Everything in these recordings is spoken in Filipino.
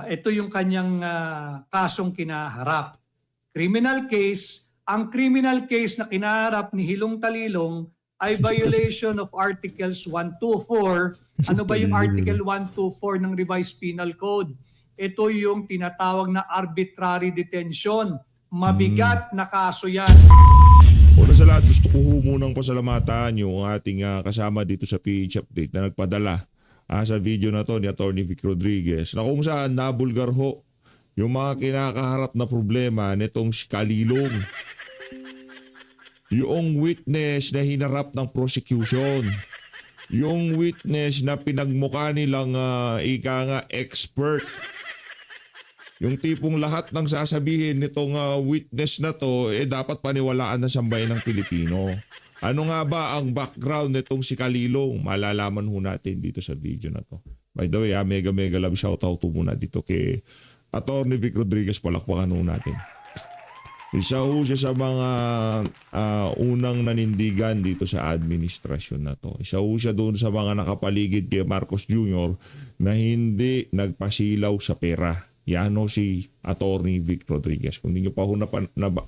ito yung kanyang kasong kinaharap. Criminal case, ang criminal case na kinaharap ni Hilong Talilong ay violation of Articles 124. Ano ba yung Article 124 ng Revised Penal Code? Ito yung tinatawag na arbitrary detention. Mabigat na kaso yan. Una sa lahat, gusto ko munang pasalamatan yung ating kasama dito sa PH Update na nagpadala sa video na to ni Atty. Vic Rodriguez na kung saan nabulgar ho yung mga kinakaharap na problema nitong si Kalilong. Yung witness na hinarap ng prosecution. Yung witness na pinagmukha nilang expert. Yung tipong lahat ng sasabihin nitong witness na to, dapat paniwalaan ng sambayan ng Pilipino. Ano nga ba ang background nitong si Kalilong? Malalaman ho natin dito sa video na to. By the way, mega love shoutout muna dito kay Atty. Vic Rodriguez. Palakpakan ho natin. Isa ho siya sa mga unang nanindigan dito sa administrasyon na to. Isa ho siya doon sa mga nakapaligid kay Marcos Jr. na hindi nagpasilaw sa pera. Yan o si Atty. Vic Rodriguez. Kung hindi nyo pa ho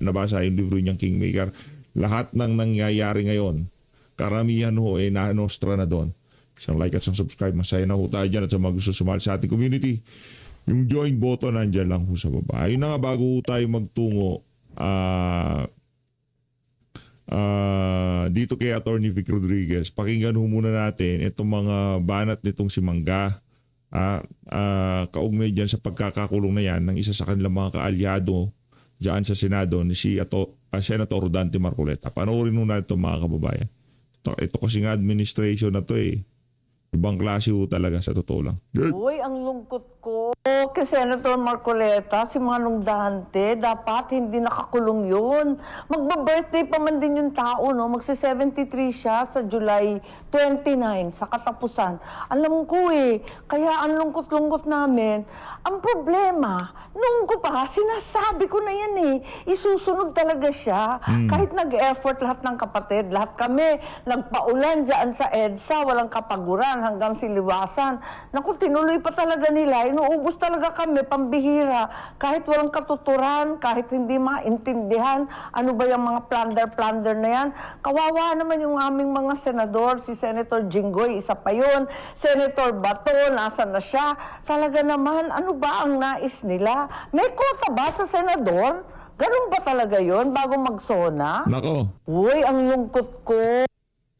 nabasa yung libro niyang Kingmaker, lahat ng nangyayari ngayon, karamihan ho nanostra na doon. Isang like at isang subscribe. Masaya na ho tayo dyan at sa mga gusto sumali sa ating community. Yung join button nandyan lang ho sa baba. Ayun na nga, bago ho tayo magtungo dito kay Atty. Vic Rodriguez, pakinggan ho muna natin itong mga banat nitong si Mangga. Kaugnay dyan sa pagkakakulong na yan ng isa sa kanilang mga kaalyado dyan sa Senado ni si Senator Dante Marcoleta. Panoorin mo natin ito mga kababayan. Ito kasi nga administration na to ibang klase ho talaga sa totoo lang. Good. Uy, ang lungkot ko. Kay Senator Marcoleta, si Manong Dante, dapat hindi nakakulong yun. Magba-birthday pa man din yung tao, no? Magsi-73 siya sa July 29, sa katapusan. Alam ko kaya ang lungkot-lungkot namin. Ang problema, nung ko pa, sinasabi ko na yan isusunod talaga siya. Kahit nag-effort lahat ng kapatid, lahat kami, nagpaulan dyan sa EDSA, walang kapaguran hanggang siliwasan. Naku, tinuloy pa talaga nila. Inuubos talaga kami, pambihira. Kahit walang katuturan, kahit hindi maintindihan, ano ba yung mga plunder na yan. Kawawa naman yung aming mga senador, si Senator Jinggoy, isa pa yun. Senator Bato, nasa na siya. Talaga naman, ano ba ang nais nila? May kota ba sa senador? Ganun ba talaga yun bago magsona? Nako. Uy, ang lungkot ko.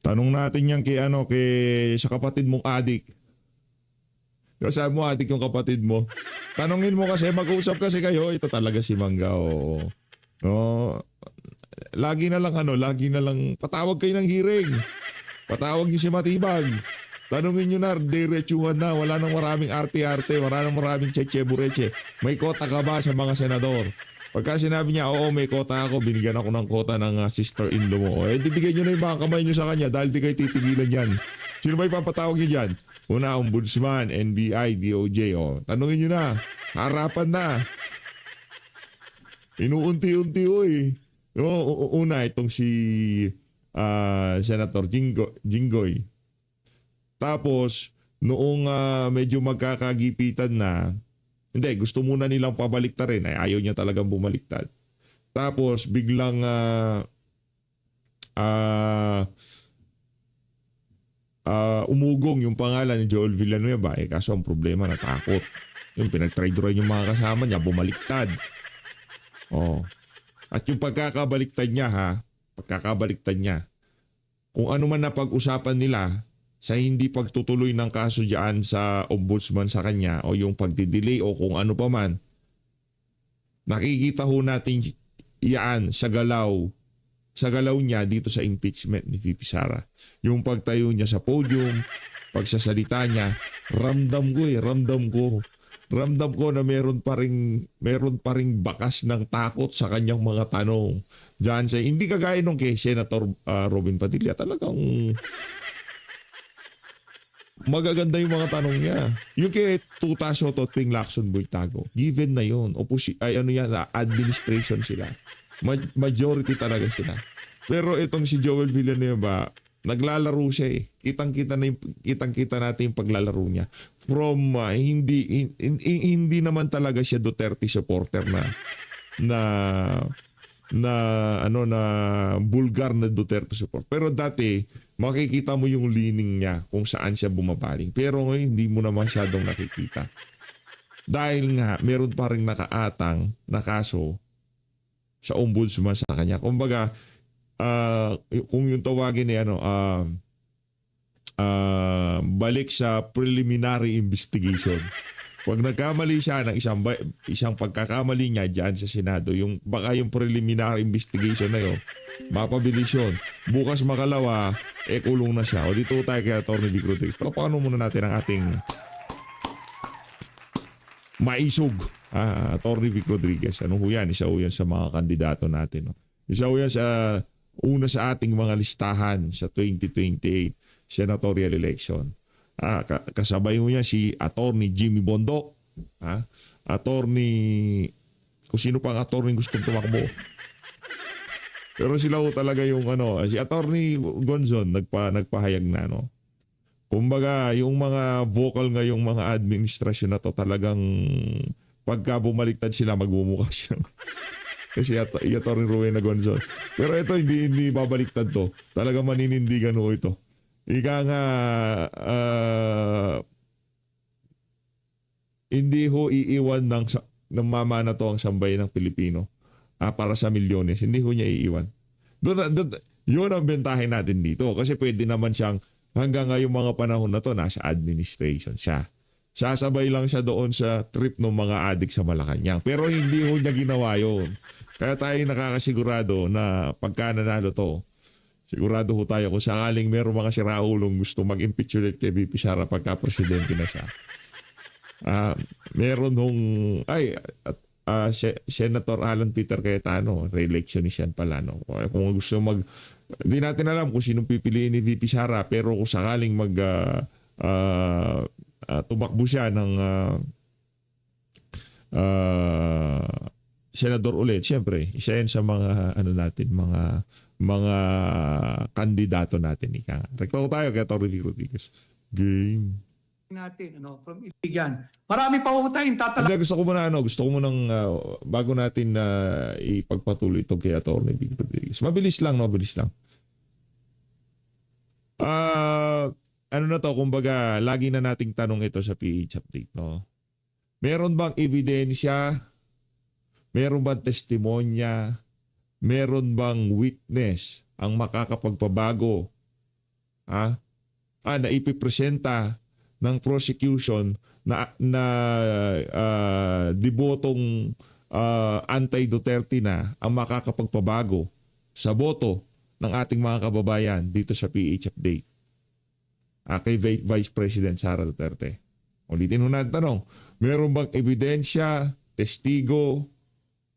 Tanong natin yan kay sa kapatid mong adik. Sabi mo adik yung kapatid mo. Tanungin mo kasi, mag-uusap kasi kayo. Ito talaga si Mangga. Lagi na lang patawag kayo ng hearing. Patawag niyo si Matibag. Tanungin nyo na, diretsuhan na. Wala nang maraming arte-arte. Wala nang maraming cheche-bureche. May kota ka ba sa mga senador? Pagka sinabi niya, oo, may kota ako, binigyan ako ng kota ng sister-in-law mo. Dibigyan nyo na yung mga kamay nyo sa kanya dahil di kayo titigilan yan. Sino ba ipapatawag nyo dyan? Una, Ombudsman, NBI, DOJ. Tanungin nyo na. Harapan na. Inuunti-unti una, itong si Senator Jinggoy. Tapos, noong medyo magkakagipitan na, hindi, gusto muna nilang pabaliktarin. Ayaw niya talagang bumaliktad. Tapos, biglang umugong yung pangalan ni Joel Villanueva. Kaso ang problema, natakot. Yung pinag-try-dry yung mga kasama niya, bumaliktad. At yung pagkakabaliktad niya, kung ano man na pag-usapan nila, sa hindi pagtutuloy ng kaso diyan sa ombudsman sa kanya o yung pagdidelay o kung ano pa man, nakikita ho natin iyan sa galaw niya dito sa impeachment ni VP Sara. Yung pagtayo niya sa podium, pagsasalita niya, ramdam ko na meron pa ring bakas ng takot sa kanyang mga tanong. Diyan sa hindi kagaya nung kay Senator Robin Padilla, talagang magaganda yung mga tanong niya. Yung kay Tuta Soto at Ping Lacson Boytago, given na yun. Administration sila. Majority talaga sila. Pero itong si Joel Villanueva, naglalaro siya eh. Kitang-kita natin yung paglalaro niya. From hindi naman talaga siya Duterte supporter na bulgar na Duterte support. Pero dati makikita mo yung leaning niya kung saan siya bumabaling. Pero ngayon hindi mo na masyadong nakikita. Dahil nga meron pa ring nakaatang na kaso sa ombudsman sa kanya. Kumbaga, kung yung tawagin ni balik sa preliminary investigation. Pag nagkamali siya ng isang pagkakamali niya diyan sa Senado, baka yung preliminary investigation na yun, mapabilis yun. Bukas makalawa, kulong na siya. O dito tayo kay Atty. Vic Rodriguez. Paano muna natin ang ating maisog, Atty. Vic Rodriguez. Ano ho yan? Isa ho yan sa mga kandidato natin. No? Isa ho yan una sa ating mga listahan sa 2028 senatorial election. Kasabay mo yan si Atty. Jimmy Bondoc, kung sino pang attorney gustong tumakbo. Pero sila ho talaga yung si Atty. Gonzon nagpahayag na Kumbaga yung mga vocal ngayong mga administrasyon na to talagang pagka bumaliktad sila magmumukha silang kasi Atty. Rowena Gonzon. Pero ito hindi babaliktad to. Talaga maninindigan ho ito. Ika nga hindi ho iiwan ng mama na to ang sambayan ng Pilipino para sa milyones. Hindi ho niya iiwan. Yun ang bentahin natin dito. Kasi pwede naman siyang hanggang ngayong mga panahon na to nasa administration siya. Sasabay lang siya doon sa trip ng mga adik sa Malacanang. Pero hindi ho niya ginawa yun. Kaya tayo nakakasigurado na pagka nanalo to, sigurado ho tayo kung sakaling meron mga siraulong gusto mag-impeach ulit kay VP Sara pagka presidente na siya. Meron hong Senator Alan Peter Cayetano, re-electionist yan pala. Kung gusto hindi natin alam kung sinong pipiliin ni VP Sara, pero kung sakaling tumakbo siya ng senador ulit, siyempre isa yan sa mga mga kandidato natin. Rekto tayo kay Atty. Vic Rodriguez. Game natin from Iligan. Marami pa ho tayong tatalakayin. Gusto ko munang bago natin ipagpatuloy ito kay Atty. Vic Rodriguez. Mabilis lang. Kumbaga, lagi na nating tanong ito sa PH Update, Meron bang ebidensya? Meron bang testimonya? Meron bang witness ang makakapagpabago? Na ipipresenta ng prosecution na debotong anti-Duterte na ang makakapagpabago sa boto ng ating mga kababayan dito sa PH Update kay Vice President Sara Duterte. Ulitin ho natin tanong, meron bang ebidensya, testigo,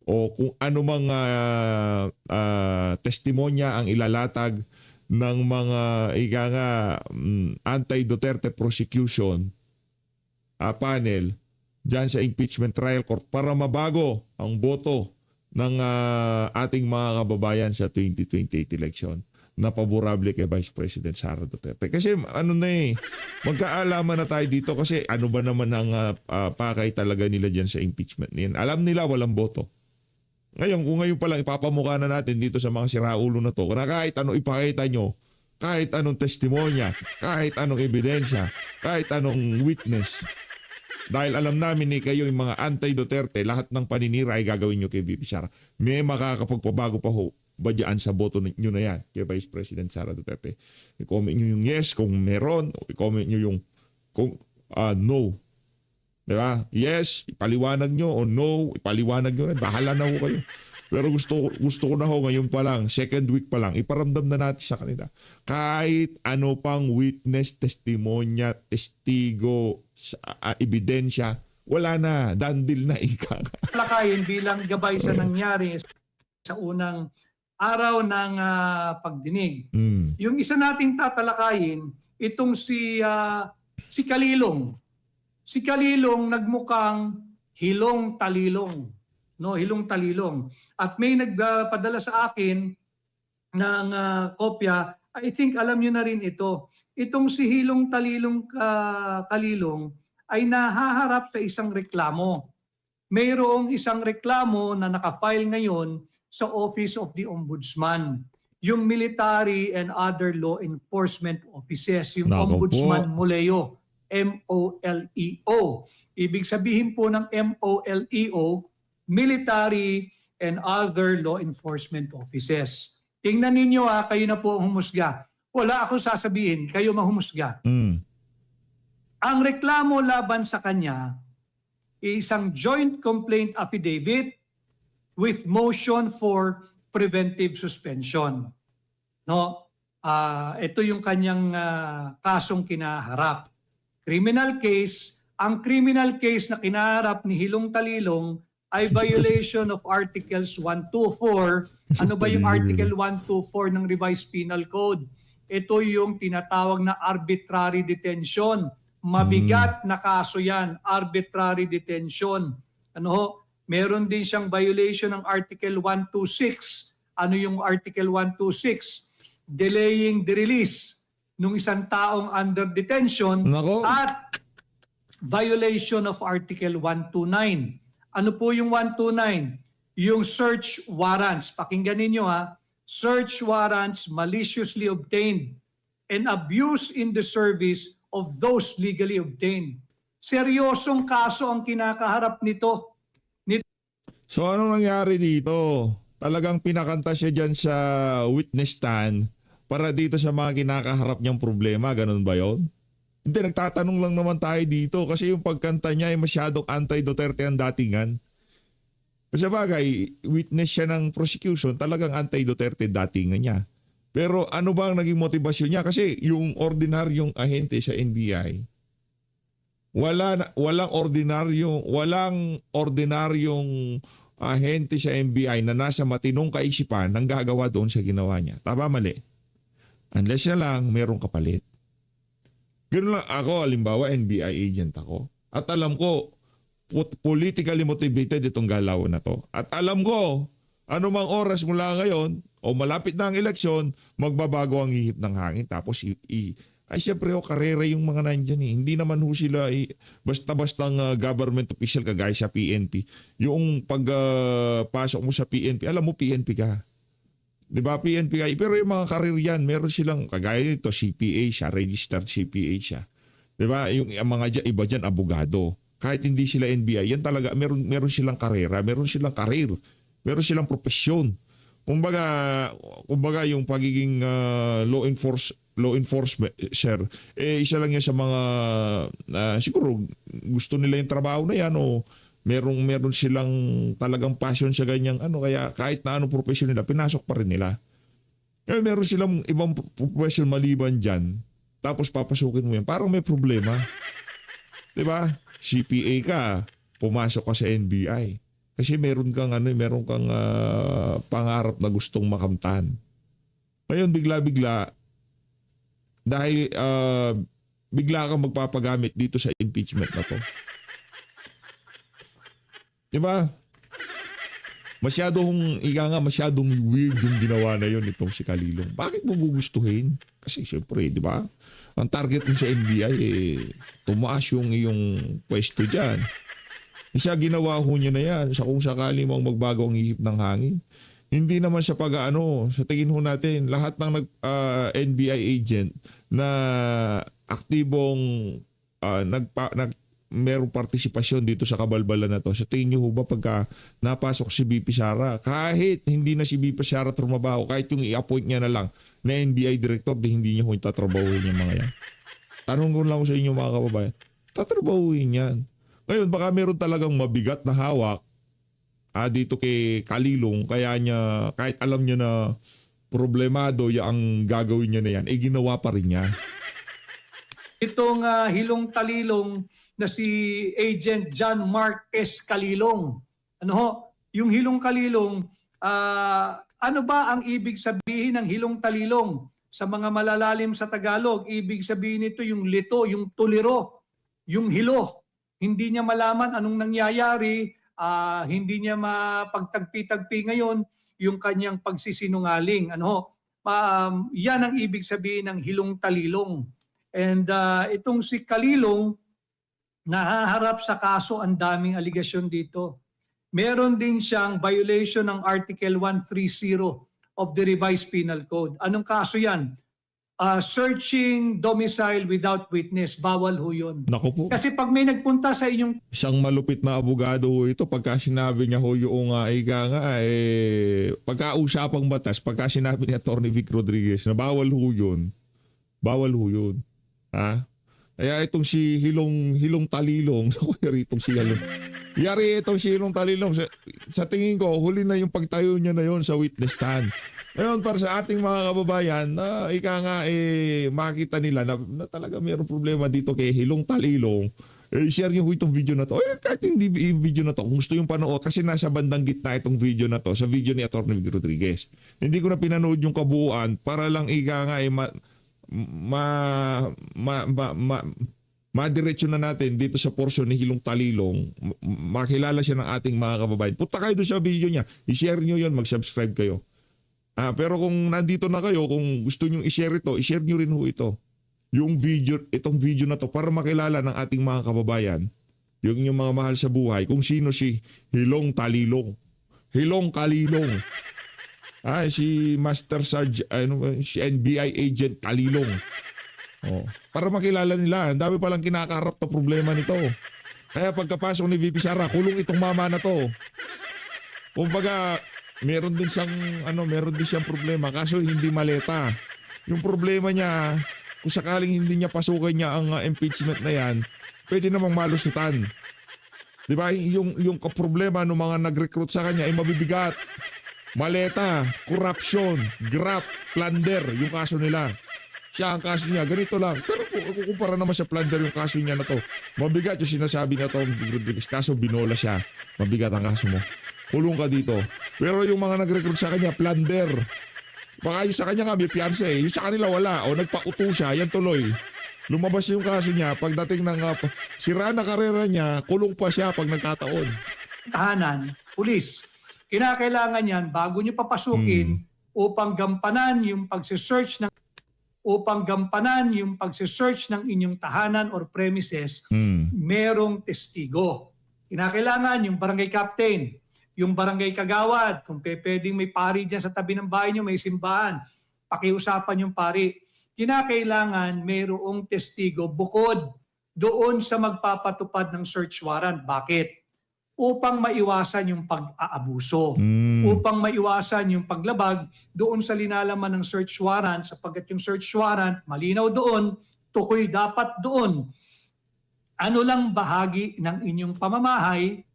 o kung ano mang testimonya ang ilalatag ng mga anti-Duterte prosecution panel dyan sa impeachment trial court para mabago ang boto ng ating mga kababayan sa 2028 election na paborable kay Vice President Sara Duterte. Kasi magkaalaman na tayo dito kasi ano ba naman ang pakay talaga nila dyan sa impeachment niyan. Alam nila walang boto. Ngayon, kung ngayon pa lang ipapamukha na natin dito sa mga siraulo na to, na kahit anong ipakita nyo, kahit anong testimonya, kahit anong ebidensya, kahit anong witness, dahil alam namin kayo yung mga anti-Duterte, lahat ng paninira ay gagawin nyo kay VP Sara. May makakapagpabago pa ho ba dyan sa boto nyo na yan kay Vice President Sara Duterte? I-comment nyo yung yes kung meron, o i-comment nyo yung no. Diba? Yes, ipaliwanag nyo, o no, ipaliwanag nyo. Bahala na ho kayo. Pero gusto ko na ho ngayon pa lang, second week pa lang, iparamdam na natin sa kanila. Kahit ano pang witness, testimonya, testigo, ebidensya, wala na, dandil na ika. Talakayin bilang gabay sa nangyari sa unang araw ng pagdinig. Yung isa nating tatalakayin, itong si Kalilong. Si Kalilong nagmukhang hilong talilong. Hilong talilong. At may nagpadala sa akin ng kopya I think alam nyo na rin ito. Itong si Hilong Talilong Kalilong ay nahaharap sa isang reklamo. Mayroong isang reklamo na nakafile ngayon sa Office of the Ombudsman. Yung military and other law enforcement offices, yung Nako po. Ombudsman Muleo, MOLEO. Ibig sabihin po ng MOLEO, military and other law enforcement offices. Tingnan ninyo kayo na po ang humusga. Wala akong sasabihin, kayo mahumusga. Ang reklamo laban sa kanya, isang joint complaint affidavit with motion for preventive suspension. No? Ito yung kanyang kasong kinaharap. Criminal case, ang criminal case na kinaharap ni Hilong Talilong ay violation of Articles 124. Ano ba yung Article 124 ng Revised Penal Code? Ito yung tinatawag na arbitrary detention. Mabigat na kaso yan, arbitrary detention. Ano? Meron din siyang violation ng Article 126. Ano yung Article 126? Delaying the release ng isang taong under detention. Nako. At violation of Article 129. Ano po yung 129? Yung search warrants. Pakinggan ninyo Search warrants maliciously obtained and abuse in the service of those legally obtained. Seryosong kaso ang kinakaharap nito. So anong nangyari dito? Talagang pinakanta siya dyan sa witness stand para dito sa mga kinakaharap niyang problema. Ganun ba yon? Hindi, nagtatanong lang naman tayo dito kasi yung pagkanta niya ay masyadong anti-Duterte ang datingan. Kasi bagay, witness siya ng prosecution, talagang anti-Duterte datingan niya. Pero ano ba ang naging motivasyon niya? Kasi yung ordinaryong ahente sa NBI, walang ordinaryong ahente sa NBI na nasa matinong kaisipan nang gagawa doon sa ginawa niya. Tama, mali? Unless na lang mayroong kapalit. Ganoon lang ako, halimbawa NBI agent ako. At alam ko, politically motivated itong galaw na to. At alam ko, anumang oras mula ngayon o malapit na ang eleksyon, magbabago ang ihip ng hangin. Tapos ay siyempre karera yung mga nandyan eh. Hindi naman ho sila basta-bastang government official kagaya sa PNP. Yung pagpasok mo sa PNP, alam mo PNP ka. Diba PNP ka? Pero yung mga karir yan, meron silang kagaya nito, CPA siya, registered CPA siya. Diba? Yung mga iba dyan, abogado. Kahit hindi sila NBI, yan talaga, meron silang karera, meron silang karir, meron silang profesyon. Kumbaga yung pagiging law enforcement, sir, isa lang yan sa mga, siguro gusto nila yung trabaho na yan o meron silang talagang passion sa ganyang kaya kahit na anong profesyon nila, pinasok pa rin nila. Kaya meron silang ibang profession maliban dyan, tapos papasukin mo yan, parang may problema. Diba? CPA ka, pumasok ka sa NBI. Kasi meron kang pangarap na gustong makamtan. Ngayon bigla-bigla dahil bigla kang magpapagamit dito sa impeachment na to. Diba? Masyadong weird yung ginawa na yun itong si Kalilong. Bakit mo gugustuhin? Kasi syempre, di ba? Ang target mo sa NBI tumaas yung iyong pwesto dyan. Isa ginawa ho niya na yan sa kung sakali mong magbago ang ihip ng hangin. Hindi naman sa sa tingin ho natin, lahat ng NBI agent na aktibong merong partisipasyon dito sa kabalbalan na to. Sa tingin niyo ho ba pagka napasok si BP Sara, kahit hindi na si BP Sara trumabaho, kahit yung i-appoint niya na lang na NBI director, hindi niya ho tatrabahuin yung mga yan. Tanong ko lang sa inyo mga kababayan, tatrabahuin yan. Ngayon baka meron talagang mabigat na hawak dito kay Kalilong, kaya niya, kahit alam niya na problemado ang gagawin niya na yan, ginawa pa rin niya. Itong Hilong Talilong na si Agent John Mark S. Kalilong. Yung Hilong Kalilong, ano ba ang ibig sabihin ng Hilong Talilong? Sa mga malalalim sa Tagalog, ibig sabihin nito yung lito, yung tuliro, yung hilo. Hindi niya malaman anong nangyayari, hindi niya mapagtagpi-tagpi ngayon yung kanyang pagsisinungaling. yan ang ibig sabihin ng hilong talilong. And itong si Kalilong, nahaharap sa kaso, ang daming aligasyon dito. Meron din siyang violation ng Article 130 of the Revised Penal Code. Anong kaso yan? Searching domicile without witness. Bawal ho yun. Naku po. Kasi pag may nagpunta sa inyong Isang malupit na abogado ho ito, pagka sinabi niya ho yung pagkausapang batas, pagka sinabi ni Atty. Vic Rodriguez na bawal ho yun. Bawal ho yun. Ha? Kaya itong si Hilong Talilong, itong si Hilong Talilong, sa tingin ko, huli na yung pagtayo niya na yon sa witness stand. Ngayon, para sa ating mga kababayan, makita nila na talaga mayroong problema dito kay Hilong Talilong. Share niyo itong video na to. Kahit hindi video na to, kung gusto yung panood, kasi nasa bandang gitna itong video na to, sa video ni Atty. Vic Rodriguez. Hindi ko na pinanood yung kabuuan para lang madiretso na natin dito sa portion ni Hilong Talilong, makilala siya ng ating mga kababayan. Punta kayo doon sa video niya, i-share niyo yon, mag-subscribe kayo. Pero kung nandito na kayo, kung gusto niyo i-share ito, i-share niyo rin ho ito. Itong video na to para makilala ng ating mga kababayan, yung mga mahal sa buhay, kung sino si Hilong Talilong. Hilong Kalilong. Si Master Sarge, si NBI Agent Kalilong. Para makilala nila, ang dami palang kinakaharap na problema nito. Kaya pagkapasok ni VP Sara, kulong itong mama na to. Kumbaga, meron din siyang problema, kaso hindi maleta. Yung problema niya, kung sakaling hindi niya pasukan niya ang impeachment na yan, pwede namang malusutan. Di ba? Yung problema ng mga nag-recruit sa kanya ay mabibigat. Maleta, corruption, graft, plunder, yung kaso nila. Siya ang kaso niya, ganito lang. Pero kung kumpara naman sa plunder yung kaso niya na to, mabigat yung sinasabi na to, kaso binola siya. Mabigat ang kaso mo. Kulong ka dito. Pero yung mga nag-recruit sa kanya, plunder. Baka yung sa kanya nga may piyansa yung sa kanila wala. O nagpauto siya, yan tuloy. Lumabas yung kaso niya, pagdating ng sira na karera niya, kulong pa siya pag nagkataon. tahanan, pulis. Kinakailangan yan bago nyo papasukin upang gampanan yung pagse-search ng inyong tahanan or premises, merong testigo. Kinakailangan yung barangay captain, yung barangay kagawad, kung pwedeng may pari dyan sa tabi ng bahay nyo, may simbahan, pakiusapan yung pari. Kinakailangan mayroong testigo bukod doon sa magpapatupad ng search warrant. Bakit? Upang maiwasan yung pag-aabuso, upang maiwasan yung paglabag doon sa linalaman ng search warrant, sapagkat yung search warrant, malinaw doon, tukoy dapat doon. Ano lang bahagi ng inyong pamamahay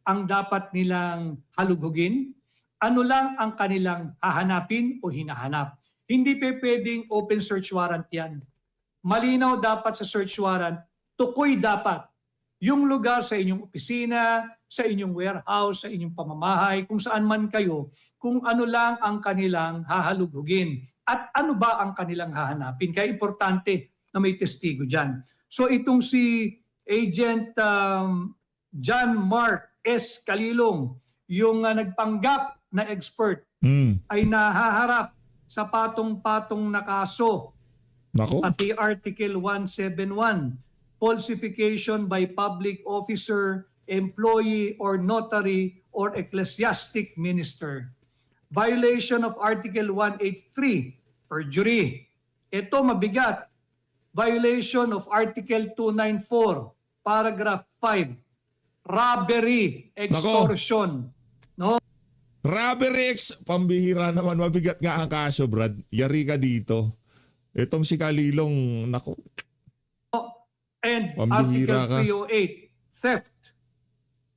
ang dapat nilang halugugin? Ano lang ang kanilang hahanapin o hinahanap? Hindi pwedeng open search warrant yan. Malinaw dapat sa search warrant, tukoy dapat yung lugar sa inyong opisina, sa inyong warehouse, sa inyong pamamahay, kung saan man kayo, kung ano lang ang kanilang hahalugugin at ano ba ang kanilang hahanapin. Kaya importante na may testigo dyan. So itong si Agent John Mark S. Kalilong, yung nagpanggap na expert, ay nahaharap sa patong-patong na kaso. Nako. Pati Article 171, falsification by public officer, employee or notary or ecclesiastic minister. Violation of Article 183, perjury. Ito mabigat. Violation of Article 294, paragraph 5, robbery, extortion. No? Robbery pambihira naman, mabigat nga ang kaso, Brad. Yari ka dito. Itong si Kalilong, nako. And Pambihira Article ka. 308,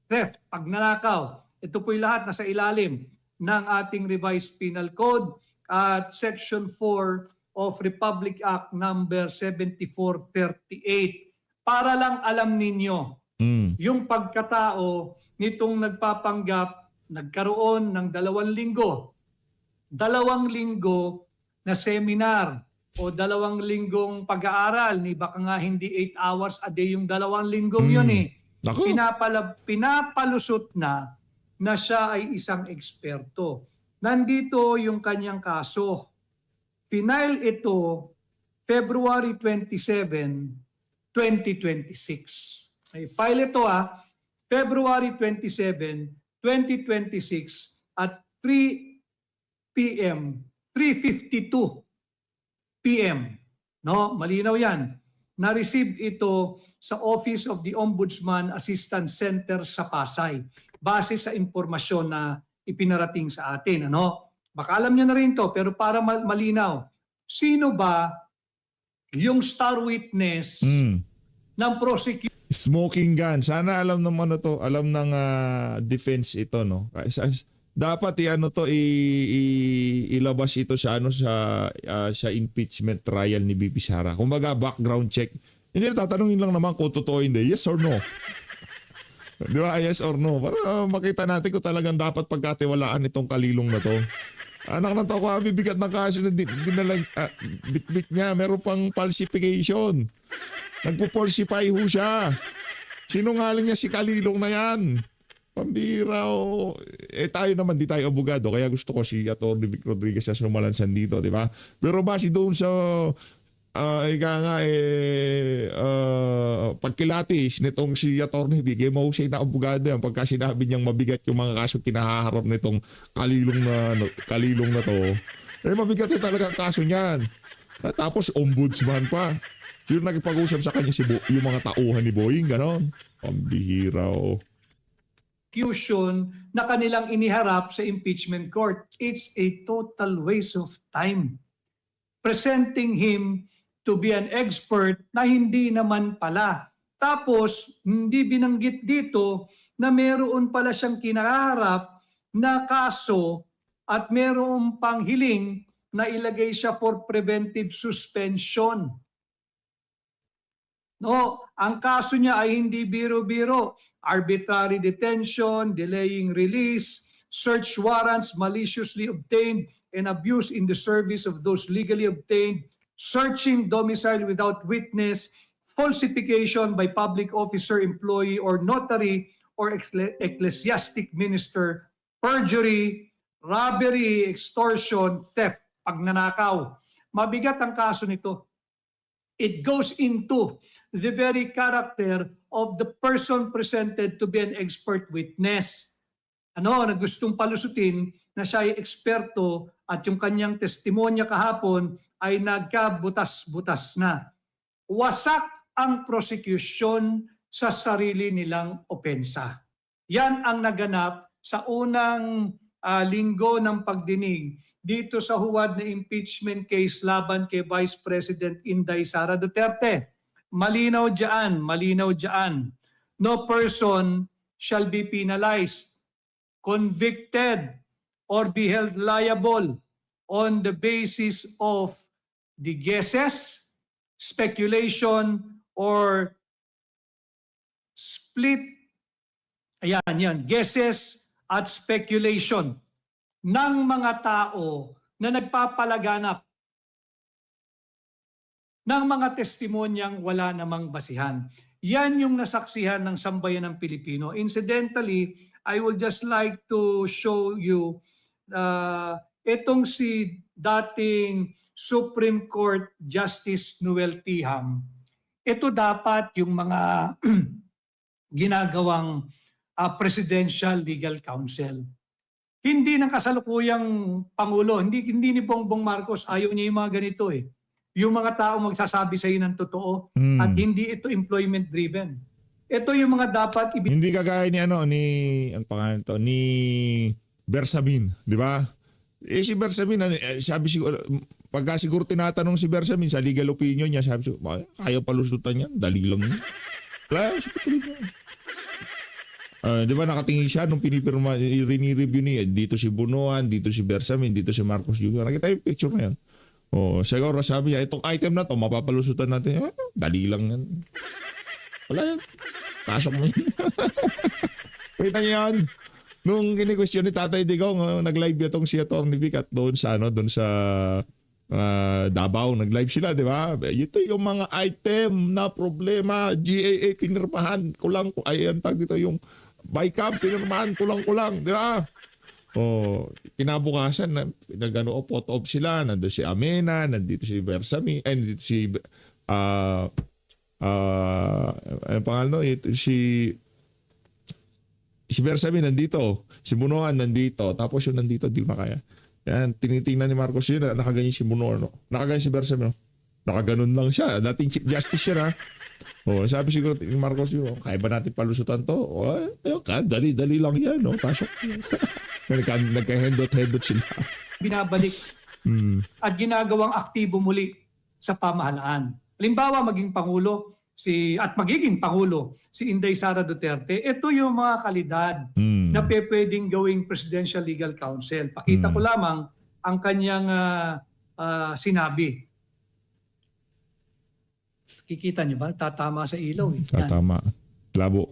theft, pagnanakaw. Ito po'y lahat nasa ilalim ng ating revised penal code at Section 4 of Republic Act number 7438. Para lang alam ninyo, yung pagkatao nitong nagpapanggap, nagkaroon ng 2 linggo. 2 linggo na seminar o 2 linggong pag-aaral. Baka nga hindi 8 hours a day yung 2 linggong yun eh. Nako. Pinapalusot na siya ay isang eksperto. Nandito yung kanyang kaso. Final ito February 27, 2026. Ay, file ito February 27, 2026 at 3 p.m. 3:52 p.m. No, malinaw 'yan. Na-receive ito sa Office of the Ombudsman Assistance Center sa Pasay base sa impormasyon na ipinarating sa atin, ano? Baka alam niyo na rin 'to, pero para malinaw, sino ba yung star witness ng prosecution? Smoking gun. Sana alam naman na to, alam ng defense ito, no. Dapat ilabas ito sa sa impeachment trial ni BP Sara. Kumbaga background check. Hindi na tatanungin lang naman kung totoo hindi. Yes or no? Di ba? Yes or no? Para makita natin kung talagang dapat pagkatiwalaan itong kalilong na to. Anak na to, bibigat ng kaso na dinalang bit niya. Meron pang falsification. Nagpo-falsify ho siya. Sinungaling niya si kalilong na yan. Pambira o. Tayo naman, di tayo abogado. Kaya gusto ko si Atty. Vic Rodriguez na sumalansan dito, di ba? Pero base doon sa pagkilatis nitong si Atty. Vic, mahusay na abogado yan. Pagka sinabi niyang mabigat yung mga kaso kinahaharap nitong kalilong na to, mabigat yung talaga ang kaso niyan. Tapos ombudsman pa. Sino nagpag-usap sa kanya yung mga tauhan ni Boying, ganon? Pambihira o. Na kanilang iniharap sa impeachment court. It's a total waste of time. Presenting him to be an expert na hindi naman pala. Tapos, hindi binanggit dito na meron pala siyang kinaharap na kaso at meron pang hiling na ilagay siya for preventive suspension. No, ang kaso niya ay hindi biro-biro. Arbitrary detention, delaying release, search warrants maliciously obtained and abuse in the service of those legally obtained, searching domicile without witness, falsification by public officer, employee, or notary, or ecclesiastic minister, perjury, robbery, extortion, theft, pagnanakaw. Mabigat ang kaso nito. It goes into the very character of the person presented to be an expert witness. Na gustong palusutin na siya ay eksperto at yung kanyang testimonya kahapon ay nagkabutas-butas na. Wasak ang prosecution sa sarili nilang opensa. Yan ang naganap sa unang linggo ng pagdinig dito sa huwad na impeachment case laban kay Vice President Inday Sara Duterte. Malinaw dyan. No person shall be penalized, convicted, or be held liable on the basis of the guesses, speculation, or split, guesses at speculation ng mga tao na nagpapalaganap ng mga testimonyang wala namang basihan. Yan yung nasaksihan ng sambayan ng Pilipino. Incidentally, I would just like to show you itong si dating Supreme Court Justice Noel Tiham. Ito dapat yung mga ginagawang Presidential Legal Counsel. Hindi ng kasalukuyang Pangulo, hindi ni Bongbong Marcos, ayaw niya yung mga ganito eh. Yung mga tao magsasabi sa iyo ng totoo at hindi ito employment driven. Ito yung mga dapat hindi kagaya ni ni Bersamin, di ba? Si Bersamin, sabi siguro, pagka siguro tinatanong si Bersamin sa legal opinion niya, sabi siguro, kaya palusutan yan, dali lang yun. Di ba nakatingin siya nung pinipirma, rini-review niya, dito si Bunuan, dito si Bersamin, dito si Marcos Jr. Nakita yung picture na yan. Siguro sabi niya, itong item na to, mapapalusutan natin. Dali lang yan. Wala yan. Pasok mo yun. Kita niyo yan. Nung kini-question ni Tatay Digong, nag-live itong si Atty. Vic at doon sa Davao, nag-live sila, di ba? Ito yung mga item na problema, GAA pinirmahan, kulang, ay ang tag dito yung BICAM, pinirmahan, kulang-kulang, di ba? Kinabukasan, photo op sila, nandito si Amena, nandito si Bersami, nandito si, ano pangalan no? Ito, si Bersami nandito, si Bunuan nandito, tapos yung nandito, di ko na kaya. Yan, tinitingnan ni Marcos yun, nakaganyan si Bunuan, no? Nakaganyan si Bersami, no? Nakaganon lang siya, dating Chief Justice siya, ha? Sabi siguro ni Marcos yun, kaya ba natin palusutan to? Dali lang yan, no? Pasok. Nagka-hendot sila. Binabalik at ginagawang aktibo muli sa pamahalaan. Halimbawa, maging Pangulo, magiging Pangulo si Inday Sara Duterte, ito yung mga kalidad na pwedeng gawing Presidential Legal Counsel. Pakita ko lamang ang kanyang sinabi. Kikita niyo ba? Tatama sa ilaw. Yan. Tatama. Labo.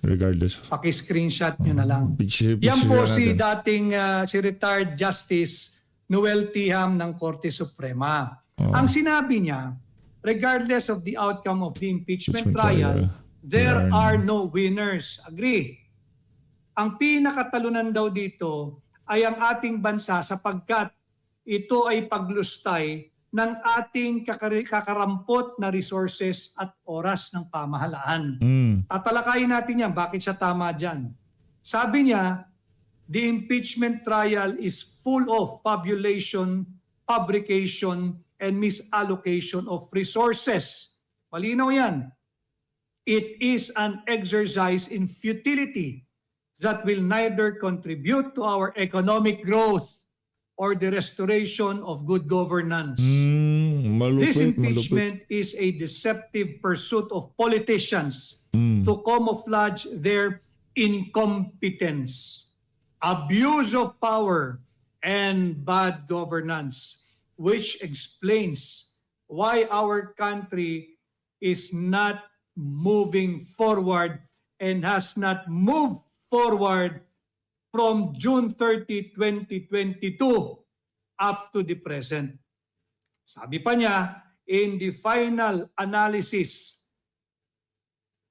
Regardless. Paki-screenshot nyo na lang. Yan po si dating si retired Justice Noel Tiham ng Korte Suprema. Ang sinabi niya, regardless of the outcome of the impeachment trial, there are no winners. Agree. Ang pinakatalunan daw dito ay ang ating bansa sapagkat ito ay paglustay ng ating kakarampot na resources at oras ng pamahalaan. Tatalakayin natin yan. Bakit siya tama dyan? Sabi niya, the impeachment trial is full of fabulation, fabrication, and misallocation of resources. Malinaw yan. It is an exercise in futility that will neither contribute to our economic growth or the restoration of good governance. This impeachment is a deceptive pursuit of politicians to camouflage their incompetence, abuse of power, and bad governance, which explains why our country is not moving forward and has not moved forward from June 30, 2022 up to the present. Sabi pa niya, in the final analysis,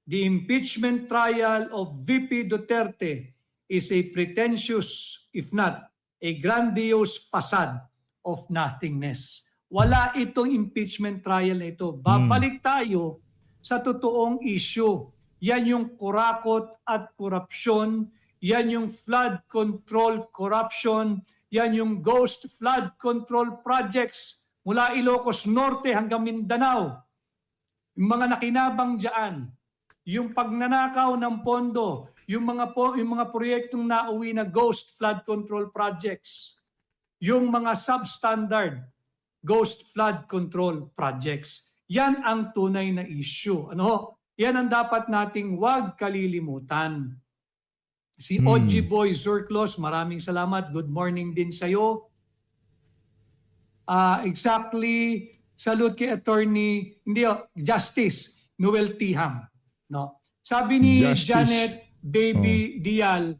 the impeachment trial of VP Duterte is a pretentious, if not a grandiose facade of nothingness. Wala itong impeachment trial na ito. Babalik tayo sa totoong issue. Yan yung kurakot at korupsyon. Yan yung flood control corruption. Yan yung ghost flood control projects mula Ilocos Norte hanggang Mindanao. Yung mga nakinabang dyan, yung pagnanakaw ng pondo, yung mga proyektong nauwi na ghost flood control projects, yung mga substandard ghost flood control projects. Yan ang tunay na issue. Yan ang dapat nating wag kalilimutan. Si OG Boy Zurklos, maraming salamat. Good morning din sa'yo. Exactly, salute kay Attorney, Justice Noel Tiham. No? Sabi ni Justice. Janet Baby Dial,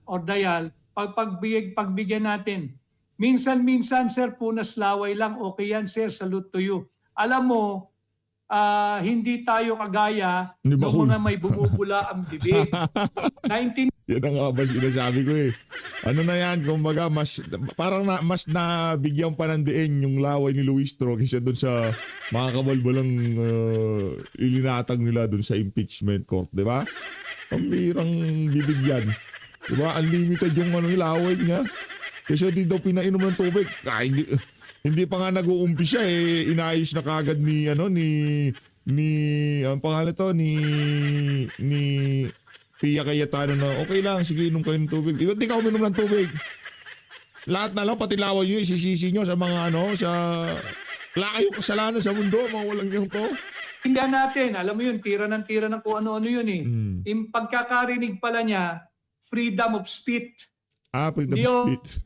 pagbigyan natin. Minsan, sir, punas laway lang. Okay yan, sir. Salute to you. Alam mo, hindi tayo kagaya ng mga may bumubula ang bibig. Yan ang nga ba sinasabi ko eh. Ano na yan, kumbaga, mas nabigyan pa ng diin yung laway ni Luis Tro kaysa doon sa mga kabalbalang ilinatag nila doon sa impeachment court, di ba? Pambirang bibigyan. Di ba? Unlimited yung laway niya. Kasi di daw pinainom ng tubig. Hindi pa nga nag-uumpisa eh. Inayos na kagad ni ang pangalan to, ni Pia Cayetano na okay lang, sige inom kayo ng tubig. Di ka uminom ng tubig. Lahat na lang, pati laway nyo, isisisi nyo sa mga wala kayong kasalanan sa mundo, mga walang yung to. Hindi natin, alam mo yun, tira ng kung ano-ano yun eh. Yung pagkakarinig pala niya, freedom of speech. Freedom of speech.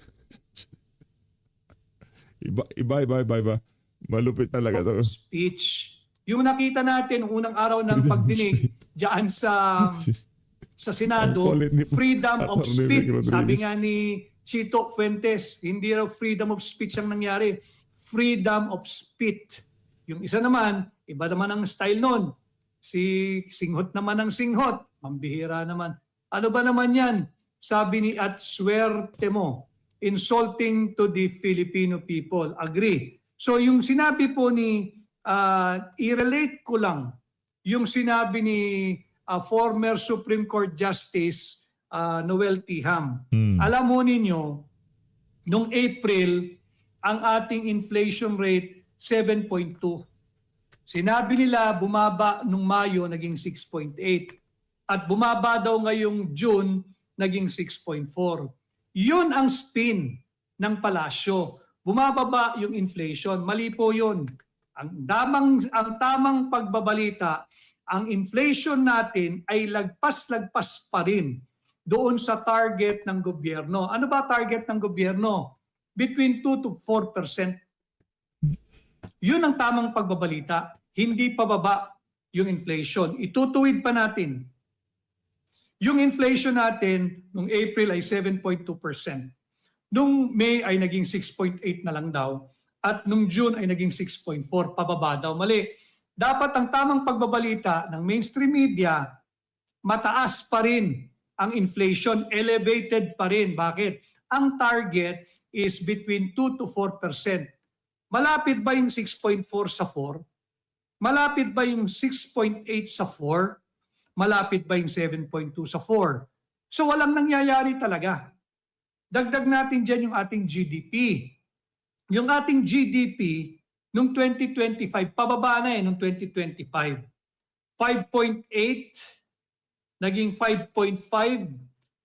Iba. Malupit talaga to. Speech. Yung nakita natin, unang araw ng pagdinig, diyan sa Senado, freedom of speech. Sabi nga ni Chito Fuentes, hindi raw freedom of speech ang nangyari. Freedom of speech. Yung isa naman, iba naman ang style nun. Si Singhot naman ang Singhot. Mambihira naman. Ano ba naman yan? sabi ni at swerte mo, insulting to the Filipino people. Agree. So yung sinabi po ni, i-relate ko lang yung sinabi ni former Supreme Court Justice Noel Tiham. Alam mo ninyo, noong April, ang ating inflation rate 7.2. Sinabi nila bumaba nung Mayo naging 6.8 at bumaba daw ngayong June naging 6.4. Yun ang spin ng palasyo. Bumababa yung inflation. Mali po yun. Ang tamang pagbabalita, ang inflation natin ay lagpas-lagpas pa rin doon sa target ng gobyerno. Ano ba target ng gobyerno? Between 2 to 4%. Yun ang tamang pagbabalita. Hindi pababa yung inflation. Itutuwid pa natin. Yung inflation natin nung April ay 7.2%. Nung May ay naging 6.8 na lang daw. At nung June ay naging 6.4. Pababa daw. Mali. Dapat ang tamang pagbabalita ng mainstream media, mataas pa rin ang inflation. Elevated pa rin. Bakit? Ang target is between 2 to 4%. Malapit ba yung 6.4 sa 4? Malapit ba yung 6.8 sa 4? Malapit ba yung 7.2 sa 4? So walang nangyayari talaga. Dagdag natin dyan yung ating GDP. Yung ating GDP noong 2025, pababa na noong 2025. 5.8, naging 5.5,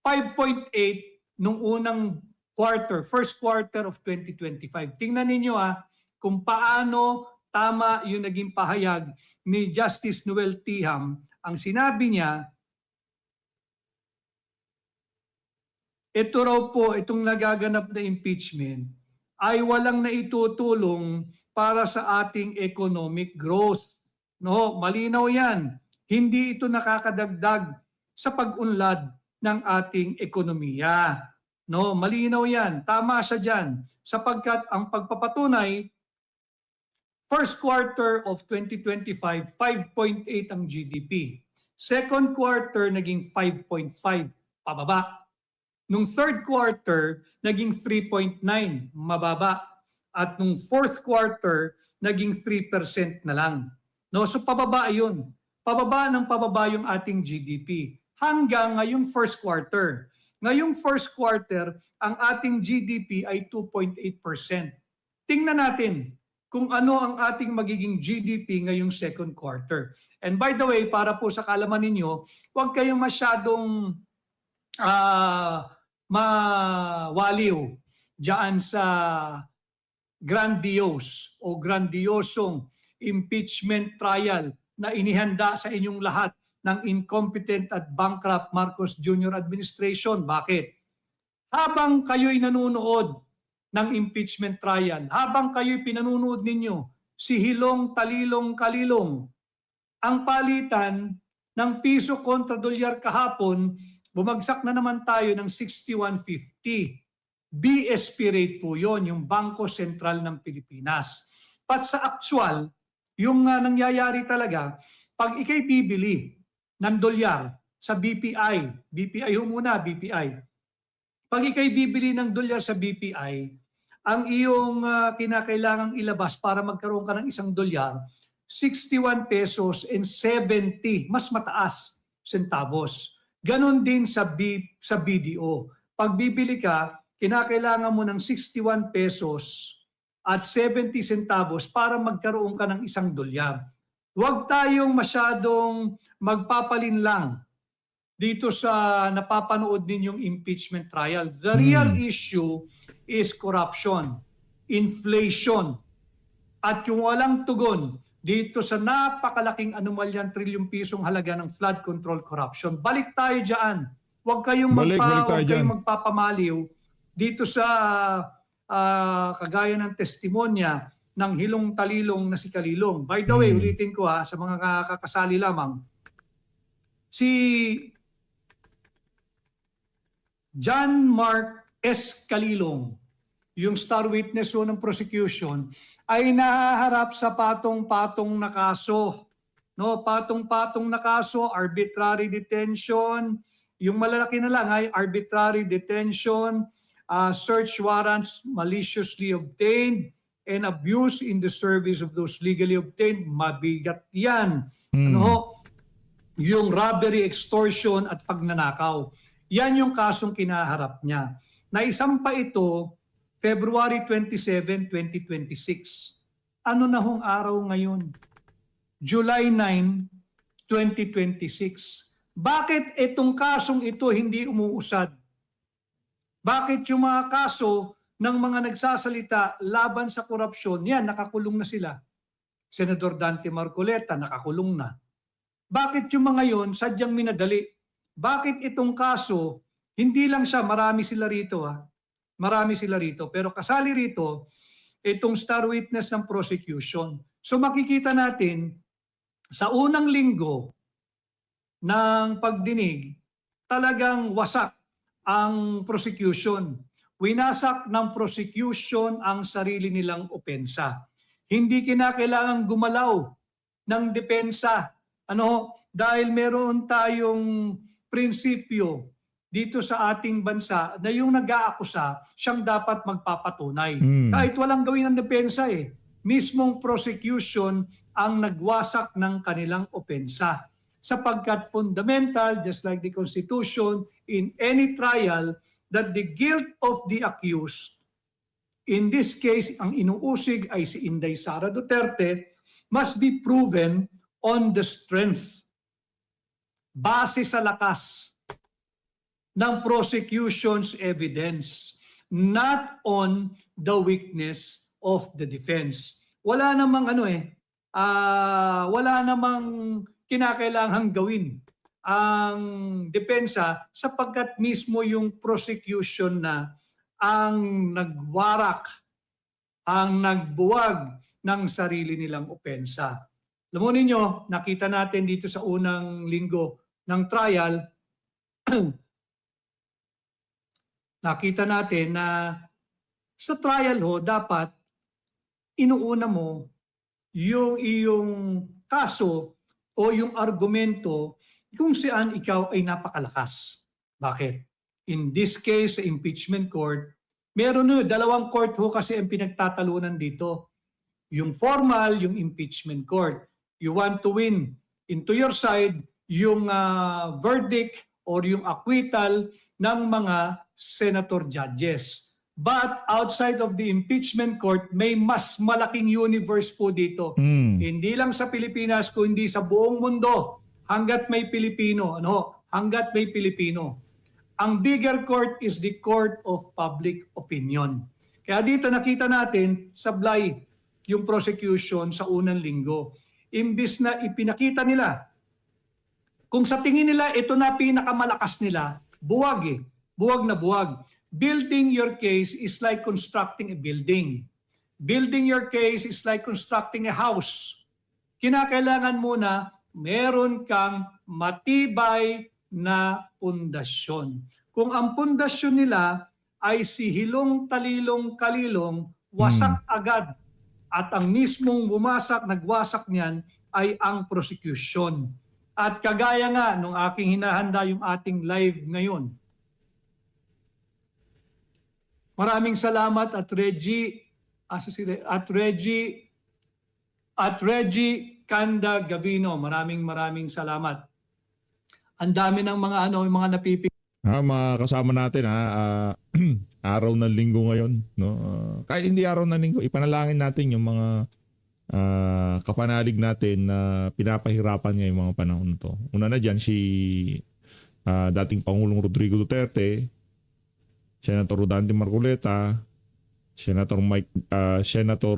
5.8 nung unang quarter, first quarter of 2025. Tingnan ninyo kung paano tama yung naging pahayag ni Justice Noel Tiham. Ang sinabi niya, ito raw po, itong nagaganap na impeachment ay walang naitutulong para sa ating economic growth. No, malinaw 'yan. Hindi ito nakakadagdag sa pag-unlad ng ating ekonomiya. No, malinaw 'yan. Tama siya diyan sapagkat ang pagpapatunay first quarter of 2025 5.8 ang GDP. Second quarter naging 5.5, pababa. Nung third quarter, naging 3.9, mababa. At nung fourth quarter, naging 3% na lang. No? So pababa yun. Pababa ng pababa yung ating GDP. Hanggang ngayong first quarter. Ngayong first quarter, ang ating GDP ay 2.8%. Tingnan natin kung ano ang ating magiging GDP ngayong second quarter. And by the way, para po sa kaalaman ninyo, huwag kayong masyadong mawaliw diyan sa grandiose o grandiosong impeachment trial na inihanda sa inyong lahat ng incompetent at bankrupt Marcos Jr. administration. Bakit? Habang kayo'y nanonood ng impeachment trial, habang kayo'y pinanunood ninyo si Hilong Talilong Kalilong, ang palitan ng piso kontra dolyar kahapon, bumagsak na naman tayo ng 61.50. BSP rate po yon, yung Bangko Sentral ng Pilipinas. But sa actual, yung nangyayari talaga, pag ikay bibili ng dolyar sa BPI, BPI ho muna, BPI. Pag ikay bibili ng dolyar sa BPI, ang iyong kinakailangang ilabas para magkaroon ka ng isang dolyar, 61 pesos and 70, mas mataas, centavos. Ganon din sa BDO. Pag bibili ka, kinakailangan mo ng 61 pesos at 70 centavos para magkaroon ka ng isang dolyar. Huwag tayong masyadong magpapalinlang dito sa napapanood ninyong impeachment trial. The real issue is corruption, inflation, at yung walang tugon dito sa napakalaking anomalyan trilyong pisong halaga ng flood control corruption. Balik tayo dyan. Huwag kayong magpapamaliw dito sa kagaya ng testimonya ng Hilong Talilong na si Kalilong. By the way, ulitin ko sa mga kakasali lamang. Si John Mark S. Kalilong, yung star witness ng prosecution, ay nahaharap sa patong-patong na kaso. No, patong-patong na kaso, arbitrary detention, Yung malalaki na lang ay arbitrary detention, search warrants maliciously obtained, and abuse in the service of those legally obtained. Mabigat yan. Ano ho? Yung robbery, extortion at pagnanakaw. Yan yung kasong kinaharap niya. Naisampa ito February 27, 2026. Ano na hong araw ngayon? July 9, 2026. Bakit itong kasong ito hindi umuusad? Bakit yung mga kaso ng mga nagsasalita laban sa korupsyon, yan, nakakulong na sila? Senador Dante Marcoleta, nakakulong na. Bakit yung mga yon sadyang minadali? Bakit itong kaso, hindi lang siya, marami sila rito marami sila rito, pero kasali rito itong star witness ng prosecution. So makikita natin sa unang linggo ng pagdinig, talagang wasak ang prosecution. Winasak ng prosecution ang sarili nilang opensa. Hindi kinakailangang gumalaw ng depensa. Dahil meron tayong prinsipyo dito sa ating bansa na yung nag-aakusa, siyang dapat magpapatunay. Kahit walang gawin ng depensa mismong prosecution ang nagwasak ng kanilang opensa. Sapagkat fundamental, just like the Constitution, in any trial, that the guilt of the accused, in this case, ang inuusig ay si Inday Sara Duterte, must be proven on the strength, base sa lakas ng prosecution's evidence, not on the weakness of the defense. Wala namang wala namang kinakailangang gawin ang depensa sapagkat mismo yung prosecution na ang nagwarak, ang nagbuwag ng sarili nilang opensa. Alam mo ninyo, nakita natin dito sa unang linggo ng trial, nakita natin na sa trial dapat inuuna mo yung iyong kaso o yung argumento kung saan ikaw ay napakalakas. Bakit? In this case, sa impeachment court, meron dalawang court kasi ang pinagtatalunan dito. Yung formal, yung impeachment court. You want to win into your side yung verdict or yung acquittal ng mga senator judges. But outside of the impeachment court, may mas malaking universe po dito. Hindi lang sa Pilipinas, kundi sa buong mundo. Hanggat may Pilipino, hanggat may Pilipino. Ang bigger court is the court of public opinion. Kaya dito nakita natin, sablay yung prosecution sa unang linggo. Imbis na ipinakita nila, kung sa tingin nila ito na pinakamalakas nila, buwag buwag na buwag. Building your case is like constructing a building. Building your case is like constructing a house. Kinakailangan muna meron kang matibay na pundasyon. Kung ang pundasyon nila ay si hilong talilong kalilong, wasak agad. At ang mismong nagwasak niyan ay ang prosecution. At kagaya nga nung aking hinahanda yung ating live ngayon, maraming salamat at Reggie Kanda Gavino. Maraming salamat. Ang dami ng mga mga napipili. Mga kasama natin araw ng linggo ngayon, no? Kahit hindi araw ng linggo, ipanalangin natin yung mga kapanalig natin na pinapahirapan ngayong mga panahon to. Una na diyan si dating Pangulong Rodrigo Duterte, Senator Dante Marcoleta, Senator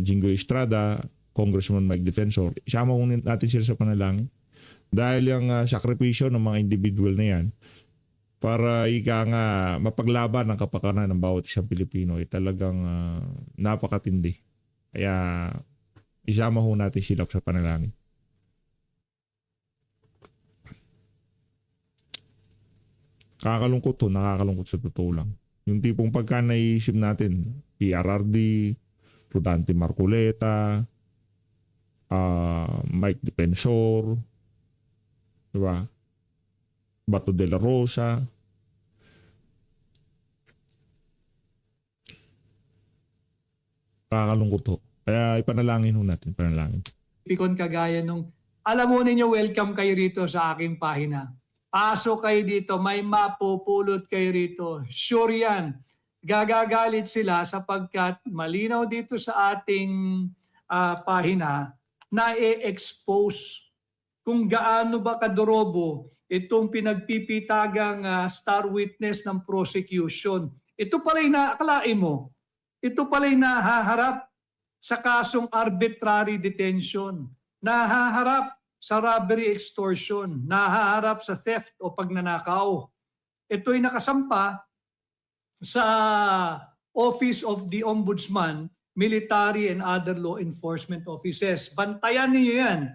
Jingoy Estrada, Congressman Mike Defensor. Isama natin sila sa panalangin dahil yung sakripisyo ng mga individual na yan para mapaglaban ang kapakanan ng bawat isang Pilipino ay talagang napakatindi. Kaya isama natin sila sa panalangin. Nakakalungkot sa totoo lang. Yung tipong pagka naisip natin, PRRD, Dante Marcoleta, Mike Defensor, diba? Bato de la Rosa. Nakakalungkot ho. Kaya ipanalangin ho natin, panalangin. Pikon kagaya nung, alam mo ninyo, welcome kayo rito sa aking pahina. Pasok kayo dito, may mapupulot kayo rito. Sure yan. Gagagalit sila sapagkat malinaw dito sa ating pahina na i-expose kung gaano ba kadorobo itong pinagpipitagang star witness ng prosecution. Ito pala yung naakalain mo. Ito pala yung nahaharap sa kasong arbitrary detention, nahaharap sa robbery extortion, nahaharap sa theft o pagnanakaw. Ito'y nakasampa sa Office of the Ombudsman, Military and Other Law Enforcement Offices. Bantayan niyo yan.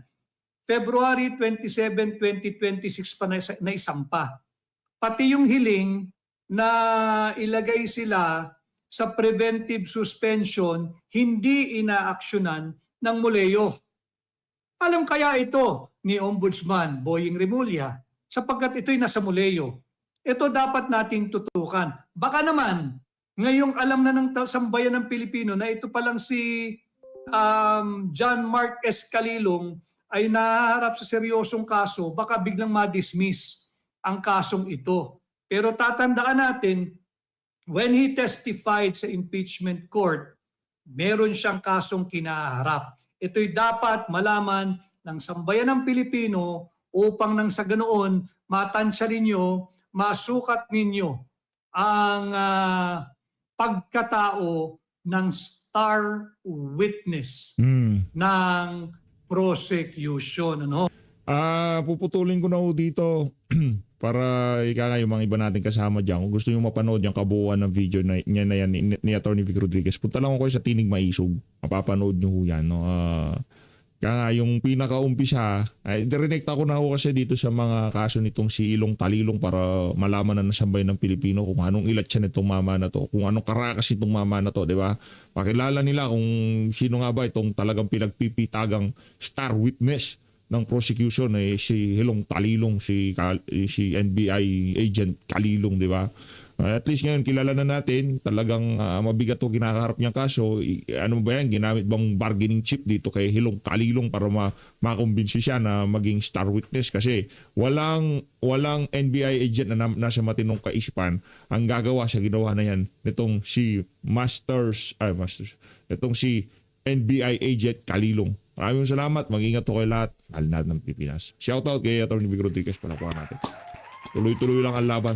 February 27, 2026 pa na isampa. Pati yung hiling na ilagay sila sa preventive suspension, hindi inaaksyonan ng Muleo. Alam kaya ito ni Ombudsman Boying Remulla sapagkat ito'y nasa Muleo. Ito dapat nating tutukan. Baka naman, ngayong alam na ng sambayan ng Pilipino na ito palang si John Mark S. Calilong ay nahaharap sa seryosong kaso, baka biglang ma-dismiss ang kasong ito. Pero tatandaan natin, when he testified sa impeachment court, meron siyang kasong kinaharap. Ito'y dapat malaman ng sambayan ng Pilipino upang nang sa ganoon matansya ninyo, masukat ninyo ang pagkatao ng star witness ng prosecution. Ano? Puputulin ko na ho dito para ika nga yung mga iba natin kasama dyan. Kung gusto nyo mapanood yung kabuuan ng video niya na yan ni Atty. Vic Rodriguez, punta lang ako kayo sa Tinig Maisog. Mapapanood nyo ho yan. No? Kaya nga yung pinakaumpisa, dirinekta ko na ho kasi dito sa mga kaso nitong si Ilong Talilong para malaman na nasambay ng Pilipino kung anong ilat siya nitong mama na to, kung anong karakas itong mama na to, di ba? Pakilala nila kung sino nga ba itong talagang pinagpipitagang star witness ng prosecution si Hilong Talilong, si NBI agent Kalilong, di ba? At least ngayon kilala na natin, talagang mabigat 'to kinakaharap niyang kaso. Ano ba yan? Ginamit bang bargaining chip dito kay Hilong Talilong para makumbinsi siya na maging star witness kasi walang NBI agent na nasa matinong kaisipan ang gagawa sa ginawa na yan nitong si itong si NBI agent Kalilong. Maraming salamat. Mag-ingat po kayo lahat. Mahal natin ng Pilipinas. Shoutout kay Atty. Vic Rodriguez. Palapakan natin. Tuloy-tuloy lang ang laban.